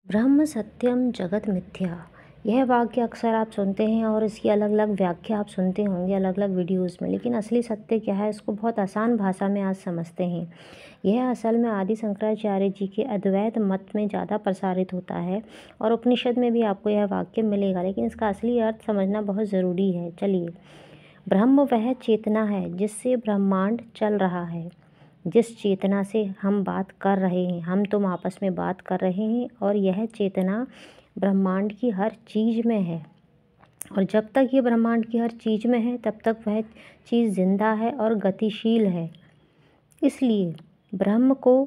ब्रह्म सत्यम जगत मिथ्या। यह वाक्य अक्सर आप सुनते हैं और इसकी अलग अलग व्याख्या आप सुनते होंगे अलग अलग वीडियोस में, लेकिन असली सत्य क्या है इसको बहुत आसान भाषा में आज समझते हैं। यह असल में आदि शंकराचार्य जी के अद्वैत मत में ज़्यादा प्रसारित होता है और उपनिषद में भी आपको यह वाक्य मिलेगा, लेकिन इसका असली अर्थ समझना बहुत ज़रूरी है। चलिए, ब्रह्म वह चेतना है जिससे ब्रह्मांड चल रहा है। जिस चेतना से हम बात कर रहे हैं, हम तुम आपस में बात कर रहे हैं, और यह चेतना ब्रह्मांड की हर चीज़ में है। और जब तक ये ब्रह्मांड की हर चीज़ में है तब तक वह चीज़ जिंदा है और गतिशील है। इसलिए ब्रह्म को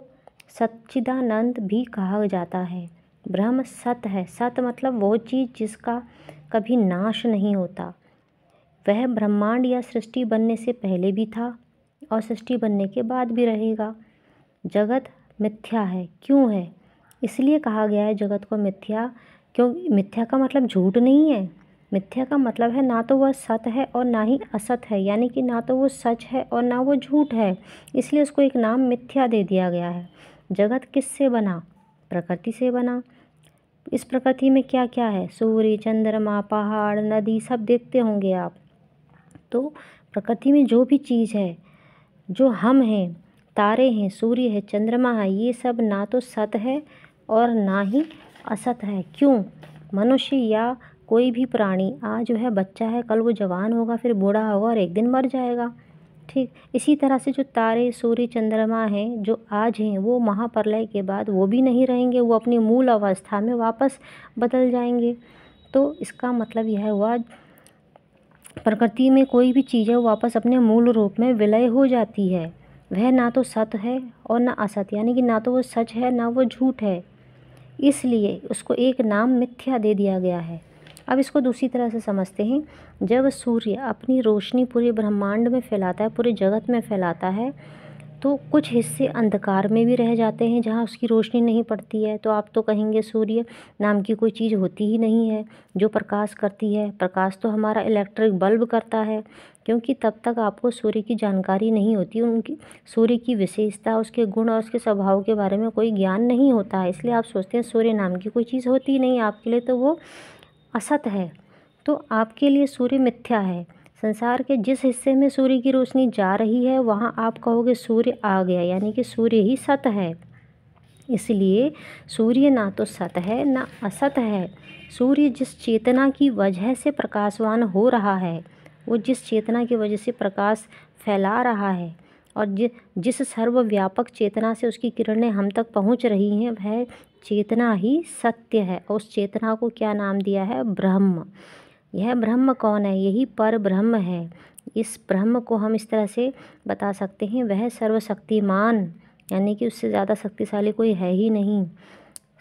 सच्चिदानंद भी कहा जाता है। ब्रह्म सत है। सत मतलब वो चीज़ जिसका कभी नाश नहीं होता। वह ब्रह्मांड या सृष्टि बनने से पहले भी था और सृष्टि बनने के बाद भी रहेगा। जगत मिथ्या है। क्यों है? इसलिए कहा गया है जगत को मिथ्या, क्यों? मिथ्या का मतलब झूठ नहीं है। मिथ्या का मतलब है ना तो वह सत है और ना ही असत है, यानी कि ना तो वो सच है और ना वो झूठ है। इसलिए उसको एक नाम मिथ्या दे दिया गया है। जगत किससे बना? प्रकृति से बना। इस प्रकृति में क्या क्या है? सूर्य, चंद्रमा, पहाड़, नदी, सब देखते होंगे आप। तो प्रकृति में जो भी चीज़ है, जो हम हैं, तारे हैं, सूर्य है, चंद्रमा है, ये सब ना तो सत है और ना ही असत है। क्यों? मनुष्य या कोई भी प्राणी आज जो है बच्चा है, कल वो जवान होगा, फिर बूढ़ा होगा और एक दिन मर जाएगा। ठीक इसी तरह से जो तारे, सूर्य, चंद्रमा हैं, जो आज हैं, वो महाप्रलय के बाद वो भी नहीं रहेंगे, वो अपनी मूल अवस्था में वापस बदल जाएंगे। तो इसका मतलब यह हुआ, प्रकृति में कोई भी चीज़ है वो वापस अपने मूल रूप में विलय हो जाती है। वह ना तो सत है और ना असत, यानी कि ना तो वो सच है ना वो झूठ है। इसलिए उसको एक नाम मिथ्या दे दिया गया है। अब इसको दूसरी तरह से समझते हैं। जब सूर्य अपनी रोशनी पूरे ब्रह्मांड में फैलाता है, पूरे जगत में फैलाता है, तो कुछ हिस्से अंधकार में भी रह जाते हैं जहाँ उसकी रोशनी नहीं पड़ती है। तो आप तो कहेंगे सूर्य नाम की कोई चीज़ होती ही नहीं है जो प्रकाश करती है। प्रकाश तो हमारा इलेक्ट्रिक बल्ब करता है, क्योंकि तब तक आपको सूर्य की जानकारी नहीं होती, उनकी सूर्य की विशेषता, उसके गुण और उसके स्वभाव के बारे में कोई ज्ञान नहीं होता है। इसलिए आप सोचते हैं सूर्य नाम की कोई चीज़ होती ही नहीं, आपके लिए तो वो असत है। तो आपके लिए सूर्य मिथ्या है। संसार के जिस हिस्से में सूर्य की रोशनी जा रही है वहाँ आप कहोगे सूर्य आ गया, यानी कि सूर्य ही सत है। इसलिए सूर्य ना तो सत है ना असत है। सूर्य जिस चेतना की वजह से प्रकाशवान हो रहा है, वो जिस चेतना की वजह से प्रकाश फैला रहा है और जिस सर्वव्यापक चेतना से उसकी किरणें हम तक पहुंच रही हैं, वह चेतना ही सत्य है। और उस चेतना को क्या नाम दिया है? ब्रह्म। यह ब्रह्म कौन है? यही पर ब्रह्म है। इस ब्रह्म को हम इस तरह से बता सकते हैं, वह सर्वशक्तिमान, यानी कि उससे ज़्यादा शक्तिशाली कोई है ही नहीं।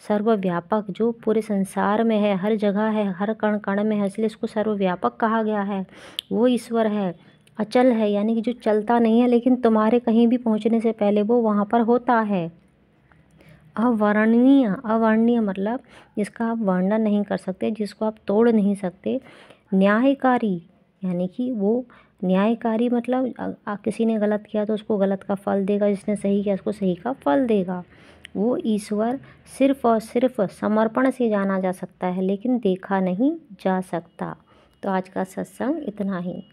सर्वव्यापक, जो पूरे संसार में है, हर जगह है, हर कण कण में है, इसलिए इसको सर्वव्यापक कहा गया है। वो ईश्वर है। अचल है, यानी कि जो चलता नहीं है लेकिन तुम्हारे कहीं भी पहुंचने से पहले वो वहाँ पर होता है। अवर्णनीय। अवर्णनीय मतलब जिसका आप वर्णन नहीं कर सकते, जिसको आप तोड़ नहीं सकते। न्यायकारी, यानी कि वो न्यायकारी मतलब किसी ने गलत किया तो उसको गलत का फल देगा, जिसने सही किया उसको सही का फल देगा। वो ईश्वर सिर्फ और सिर्फ समर्पण से जाना जा सकता है, लेकिन देखा नहीं जा सकता। तो आज का सत्संग इतना ही।